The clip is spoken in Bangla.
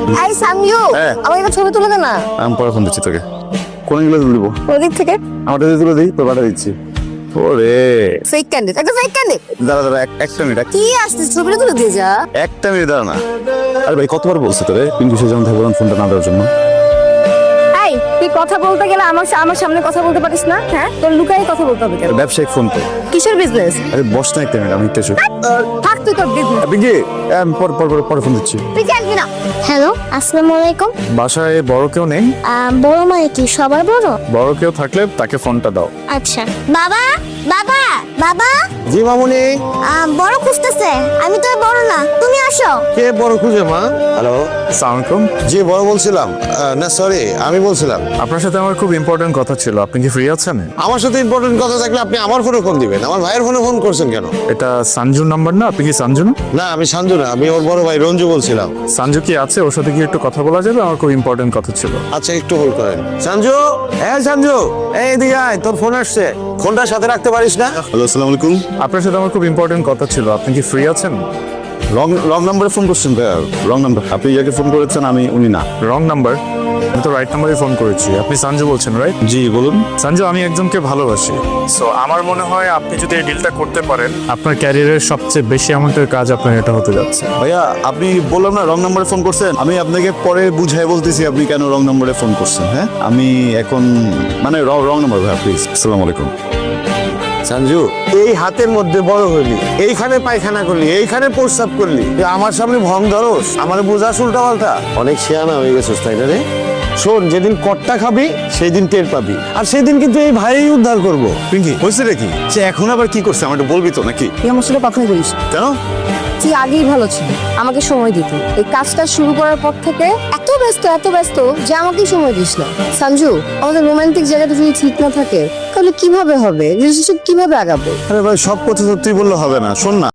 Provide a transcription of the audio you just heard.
এই সামইউ আমাকে একটা ছবি তুলে দে না। আমি পরে ফোন দিচ্ছি তোকে। কোন গুলো তুলব? ওদিক থেকে আমারটা তুলে দিই, তোর পাঠা দিচ্ছি। ওরে ফেক ক্যান্ডিড, একটা ফেক ক্যান্ডিড। দাঁড়া দাঁড়া, একটা মিনিট। কি আসছে, ছবিটা তুলে দিয়ে যা। একটা মিনিট দাঁড়া না। আরে ভাই কতবার বলছি তোরে পিঙ্কি সে যখন থাকবো ফোনটা না দেওয়ার জন্য। এই তুই কথা বলতে গেলে আমার সামনে কথা বলতে পারিস না? হ্যাঁ, তোর লুকাই কথা বলতে হবে কেন? ব্যবসায়িক ফোন তো। কিসের বিজনেস? আরে বস না, একটা মিনিট আমি একটু এসে। থাক তুই তোর বিজনেস। পিঙ্কি আমি পরে ফোন দিচ্ছি। তুই আসবি না। হ্যালো, আসসালামু আলাইকুম। বাসায় বড় কেউ নেই? বড় মানে কি সবার বড়? বড় কেউ থাকলে তাকে ফোনটা দাও। আচ্ছা। বাবা বাবা বাবা, জি মামুনি। বড় খুঁজতেছে। আমি তো বড় না, তুমি আসো। কে বড় খুঁজে মা? হ্যালো, আসসালামু আলাইকুম। জি বড় বলছিলাম। না সরি, আমি বলছিলাম আপনার সাথে আমার খুব ইম্পর্টেন্ট কথা ছিল, আপনি কি ফ্রি আছেন? আমার সাথে ইম্পর্টেন্ট কথা থাকলে আপনি আমার ফোনে ফোন দিবেন, আমার ভাইয়ের ফোনে ফোন করছেন কেন? এটা সঞ্জুর নাম্বার না? আপনি কি সঞ্জু না? না আমি সঞ্জু না, আমি ওর বড় ভাই রঞ্জু বলছিলাম। সঞ্জু কি আছে? ওর সাথে কি একটু কথা বলা যাবে? আমার খুব ইম্পর্টেন্ট কথা ছিল। আচ্ছা একটু হোল্ড করেন। সঞ্জু, হ্যাঁ সঞ্জু, এই এদিকে আয়, তোর ফোন আসছে। ফোনটা সাথে রাখতে পারিস না? হ্যালো, আসসালামু আলাইকুম। আপনার সাথে আমার খুব ইম্পর্টেন্ট কথা ছিল, আপনি কি ফ্রি আছেন? রং নাম্বারে ফোন করছেন ভাইয়া, রং নাম্বার। আপনি যাকে ফোন করেছেন উনি না। Wrong number? আমি তো রাইট নাম্বারে ফোন করেছি। আপনি সঞ্জু বলছেন রাইট? জি বলুন। সঞ্জু, আমি একজনকে ভালোবাসি। সো আমার মনে হয় আপনি যদি এই ডিলটা করতে পারেন, আপনার ক্যারিয়ারের সবচেয়ে বেশি অ্যামাউন্টের কাজ আপনার এটা হতে যাচ্ছে। ভাইয়া আপনি বললাম না রং নাম্বারে ফোন করছেন, আমি আপনাকে পরে বুঝাই বলতেছি আপনি কেন রং নাম্বারে ফোন করছেন। হ্যাঁ আমি এখন মানে রং নাম্বার ভাইয়া, প্লিজ। আসসালামু আলাইকুম। সঞ্জু, এই হাতের মধ্যে বড় হইলি, এইখানে পায়খানা করলি, এইখানে প্রস্রাব করলি, তুই আমার সামনে ভং ধরস, আমার বোঝা উল্টা পাল্টা। অনেক শেয়ানা হয়ে গেছিস তাই না রে? শোন, যেদিন কট্টা খাবি সেই দিন টের পাবি, আর সেদিন কিন্তু এই ভাই উদ্ধার করবো। পিঙ্কি হয়েছে রে কি? সে এখন আবার কি করছে আমার একটু বলবি তো নাকি? তুই আমার সাথে কথাই বলিস না। কেন? তুই আগেই ভালো ছিল, আমাকে সময় দিতি। এই কাজটা শুরু করার পর থেকে এত ব্যস্ত যে আমাকেই সময় দিস না। সঞ্জু, আমাদের রোমান্টিক জায়গাটা যদি ঠিক না থাকে তাহলে কিভাবে হবে? রিলেশনশিপ কিভাবে আগাবে? আরে ভাই সব কথা তো তুই বললে হবে না, শোন না।